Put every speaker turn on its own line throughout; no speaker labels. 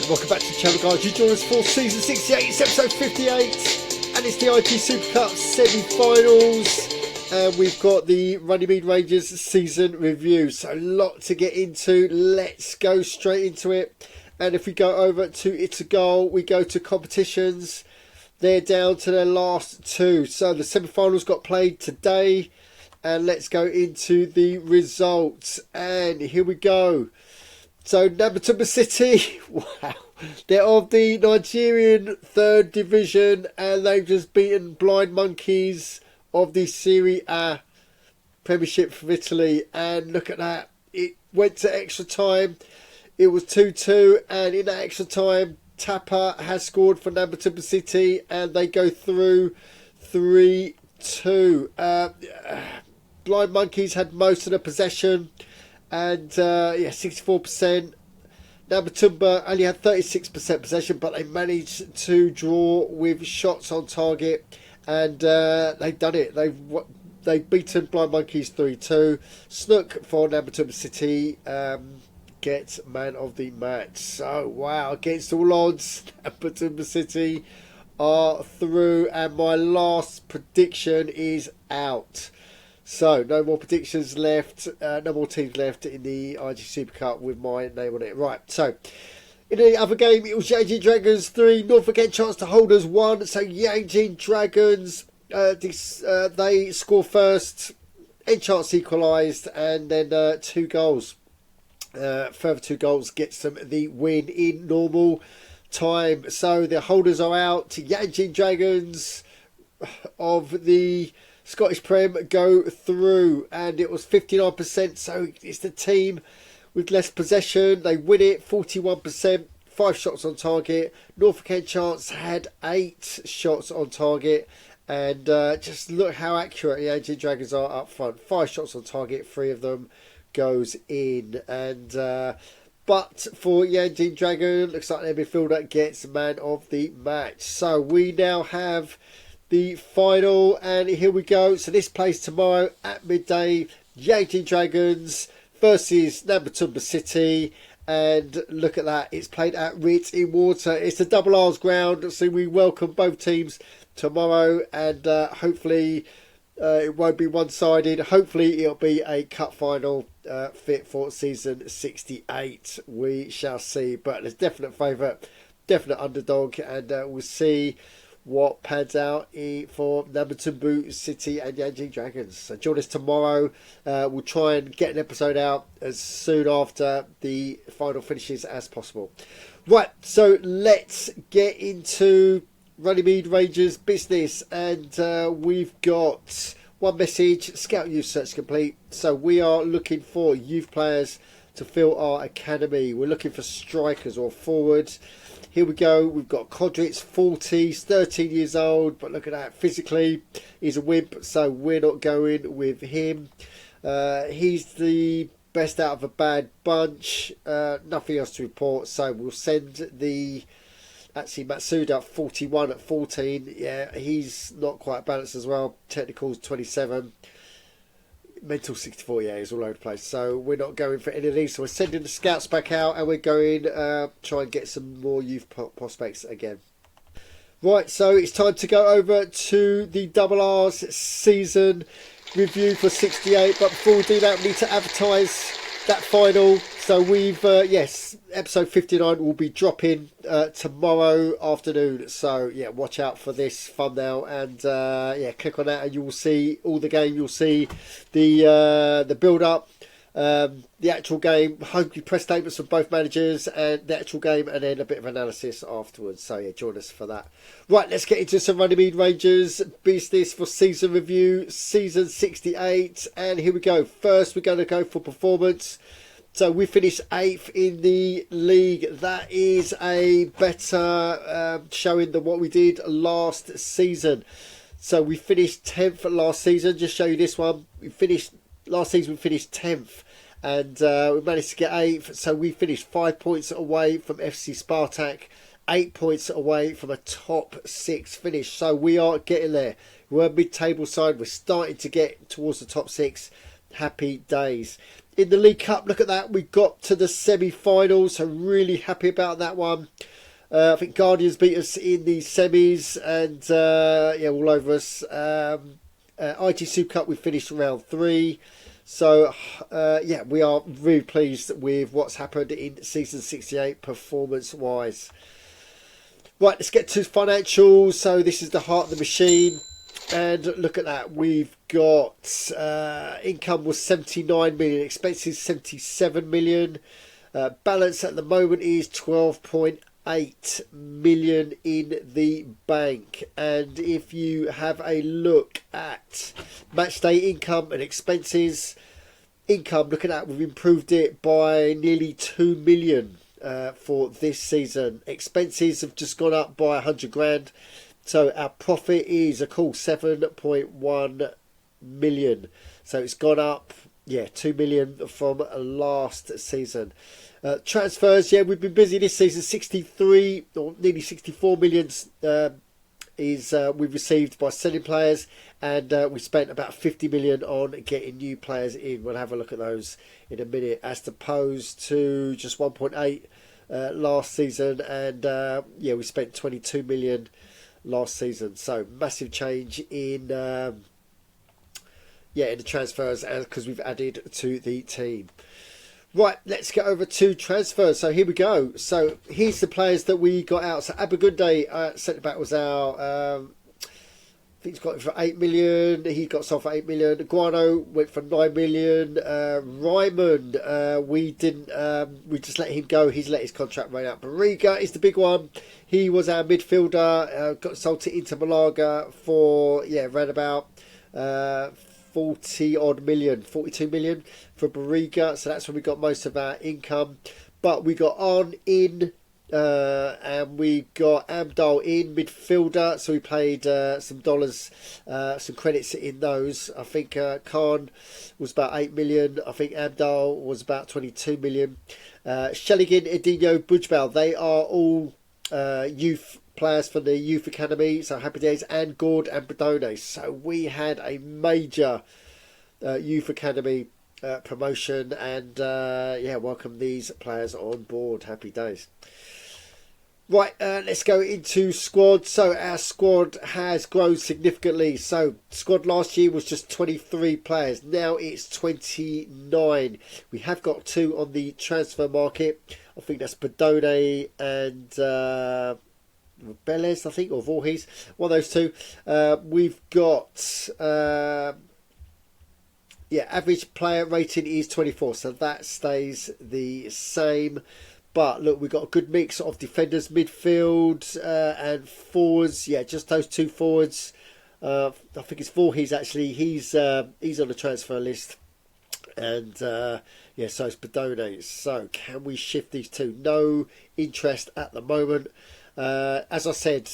And welcome back to the channel, guys. You join us for season 68, it's episode 58, and it's the IAG Super Cup semi-finals. And we've got the Runnymede Rangers season review, so a lot to get into. Let's go straight into it. And if we go over to ITSAGOAL, we go to competitions. They're down to their last two, so the semi-finals got played today. And let's go into the results. And here we go. So Nabatumba City, wow, they're of the Nigerian third division, and they've just beaten Blind Monkeys of the Serie A Premiership from Italy. And look at that, it went to extra time. It was 2-2, and in that extra time, Tapa has scored for Nabatumba City, and they go through 3-2. Blind Monkeys had most of the possession. And, 64%. Nabatumba only had 36% possession, but they managed to draw with shots on target. And they've done it. They've beaten Blind Monkeys 3-2. Snook for Nabatumba City gets man of the match. So, wow, against all odds, Nabatumba City are through. And my last prediction is out. So, no more predictions left, no more teams left in the IAG Super Cup with my name on it. Right, so, in the other game, it was Yanjin Dragons 3, Norfolk End Chance to Holders 1. So, Yanjin Dragons, they score first, End Chance equalised, and then 2 goals. Further 2 goals gets them the win in normal time. So, the Holders are out. Yanjin Dragons of the Scottish Prem go through, and it was 59%, so it's the team with less possession. They win it 41%, 5 shots on target. Norfolk End Chance had 8 shots on target, and just look how accurate the IAG Dragons are up front. 5 shots on target, 3 of them goes in. And but for Yanjin Dragon, looks like their midfielder gets man of the match. So we now have the final, and here we go. So this plays tomorrow at midday. Yanjin Dragons versus Nabatumba City, and look at that, it's played at Rit in Water. It's the Double R's ground, so we welcome both teams tomorrow, and hopefully it won't be one-sided. Hopefully it'll be a cup final fit for season 68. We shall see, but there's definite favourite, definite underdog, and we'll see what pans out for Nabatumba City and Yanjin Dragons. So join us tomorrow. We'll try and get an episode out as soon after the final finishes as possible. Right, so let's get into Runnymede Rangers business. And we've got one message: Scout Youth Search complete. So we are looking for youth players to fill our academy. We're looking for strikers or forwards. Here we go. We've got Kodritz, 40, he's 13 years old, but look at that. Physically, he's a wimp, so we're not going with him. He's the best out of a bad bunch. Nothing else to report, so we'll send the... Actually, Matsuda, 41 at 14. Yeah, he's not quite balanced as well. Technicals, 27. Mental 64, yeah, he's all over the place. So we're not going for any of these. So we're sending the scouts back out, and we're going try and get some more youth prospects again. Right, so it's time to go over to the Double R's season review for 68. But before we do that, we need to advertise that final. So we've, yes, episode 59 will be dropping tomorrow afternoon. So, yeah, watch out for this thumbnail, and, yeah, click on that and you will see all the game. You'll see the build-up, the actual game, hopefully press statements from both managers, and the actual game, and then a bit of analysis afterwards. So, yeah, join us for that. Right, let's get into some Runnymede Rangers business for season review, season 68. And here we go. First, we're going to go for performance. So we finished 8th in the league. That is a better showing than what we did last season. So we finished 10th last season. Just show you this one. Last season we finished 10th, and we managed to get 8th. So we finished 5 points away from FC Spartak, 8 points away from a top 6 finish. So we are getting there. We're mid-table side. We're starting to get towards the top 6. Happy days. In the League Cup, look at that. We got to the semi-finals, so really happy about that one. I think Guardians beat us in the semis and, yeah, all over us. IAG Super Cup, we finished round 3. So, yeah, we are really pleased with what's happened in Season 68 performance-wise. Right, let's get to financials. So this is the heart of the machine. And look at that. We've got income was 79 million, expenses 77 million. Balance at the moment is 12.8 million in the bank. And if you have a look at match day income and expenses, income, look at that, we've improved it by nearly 2 million for this season. Expenses have just gone up by 100 grand. So our profit is a cool 7.1 million. So it's gone up, yeah, 2 million from last season. Transfers, yeah, we've been busy this season. 63 or nearly 64 million we've received by selling players, and we spent about 50 million on getting new players in. We'll have a look at those in a minute, as opposed to just 1.8 last season, and yeah, we spent 22 million last season. So massive change in yeah, in the transfers, because we've added to the team. Right, let's get over to transfers. So here we go. So here's the players that we got out. So Abagunde, centre back, was our I think he's got it for 8 million. He got sold for 8 million. Guano went for 9 million. Ryman, we just let him go. He's let his contract run out. Barriga is the big one. He was our midfielder. Got sold to Inter Malaga for, yeah, around about 40 odd million, 42 million for Barriga. So that's where we got most of our income. But we got on in. And we got Amdal in midfielder, so we paid some dollars, some credits in those. I think Khan was about 8 million. I think Amdal was about 22 million. Shelligan, Edinho, Bujbal, they are all youth players from the youth academy. So Happy Days and Gord and Bredone. So we had a major youth academy promotion, and yeah, welcome these players on board. Happy days. Right, let's go into squad. So our squad has grown significantly. So squad last year was just 23 players. Now it's 29. We have got 2 on the transfer market. I think that's Bedone and Belez, I think, or Voorhees. One of those 2. We've got... yeah, average player rating is 24. So that stays the same. But look, we've got a good mix of defenders, midfield, and forwards. Yeah, just those 2 forwards. I think it's Voorhees, actually. He's on the transfer list. And yeah, so it's Bedone. So can we shift these 2? No interest at the moment. As I said,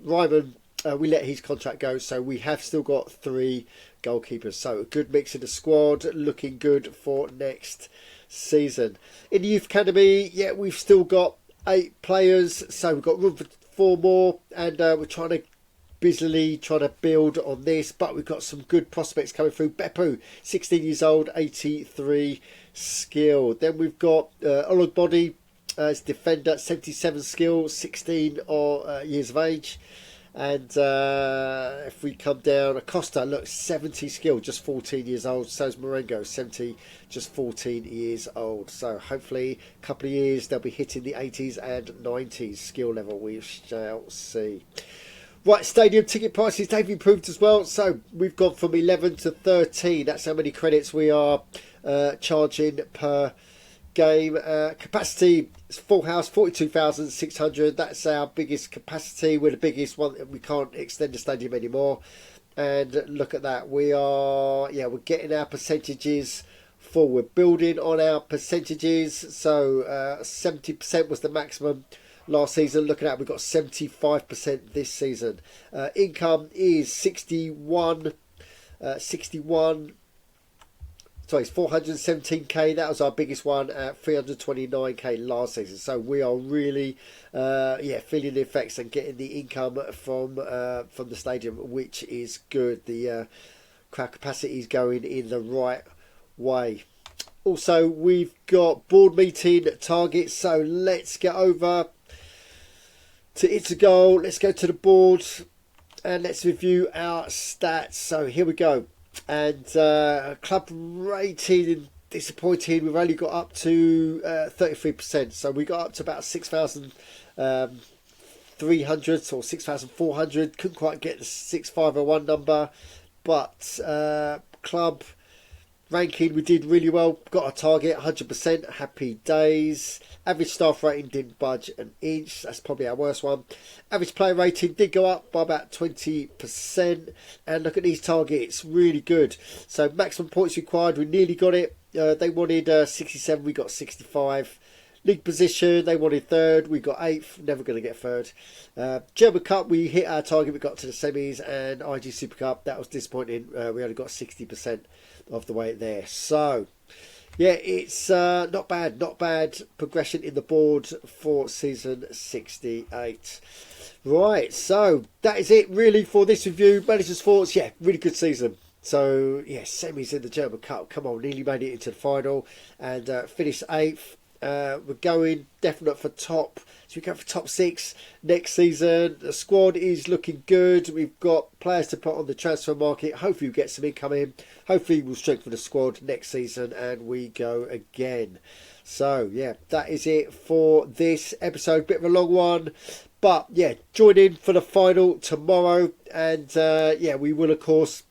Ryman, we let his contract go. So we have still got 3 goalkeepers. So a good mix in the squad. Looking good for next season. In the youth academy, yeah, we've still got 8 players, so we've got room for 4 more, and we're busily trying to build on this, but we've got some good prospects coming through. Beppu, 16 years old, 83 skill. Then we've got Ologbody as defender, 77 skill, 16 years of age. And if we come down, Acosta, look, 70 skill, just 14 years old. So is Marengo, 70, just 14 years old. So hopefully a couple of years they'll be hitting the 80s and 90s skill level. We shall see. Right, stadium ticket prices, they've improved as well. So we've gone from 11 to 13. That's how many credits we are charging per game. Capacity, full house, 42,600. That's our biggest capacity. We're the biggest one. We can't extend the stadium anymore. And look at that. We are, yeah, we're getting our percentages full. We're building on our percentages. So 70% was the maximum last season. Look at that. We've got 75% this season. Income is 61. Sorry, it's 417k. That was our biggest one at 329k last season. So we are really, yeah, feeling the effects and getting the income from the stadium, which is good. The crowd capacity is going in the right way. Also, we've got board meeting targets, so let's get over to ITSAGOAL. Let's go to the board and let's review our stats. So here we go. And club rating, disappointing. We've only got up to 33%. So we got up to about 6,300 or 6,400. Couldn't quite get the 6,501 number. But club ranking, we did really well. Got our target, 100%. Happy days. Average staff rating didn't budge an inch. That's probably our worst one. Average player rating did go up by about 20%. And look at these targets, really good. So maximum points required, we nearly got it. They wanted 67, we got 65. League position, they wanted third, we got 8th, never going to get third. German Cup, we hit our target, we got to the semis, and IAG Super Cup, that was disappointing. We only got 60% of the way there. So, yeah, it's not bad progression in the board for season 68. Right, so that is it really for this review. Manager's thoughts, yeah, really good season. So, yeah, semis in the German Cup, come on, nearly made it into the final and finished 8th. We're going definite for top, so we go for top 6 next season. The squad is looking good. We've got players to put on the transfer market. Hopefully we'll get some income in. Hopefully we'll strengthen the squad next season and we go again. So yeah, that is it for this episode. Bit of a long one, but yeah, join in for the final tomorrow. And yeah, we will of course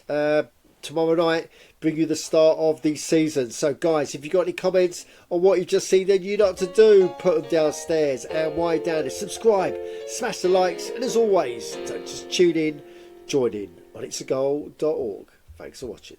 tomorrow night bring you the start of the season. So guys, if you've got any comments on what you've just seen, then you know what to do. Put them downstairs, and while you're down there, subscribe, smash the likes, and as always, don't just tune in, join in on itsgoal.org. Thanks for watching.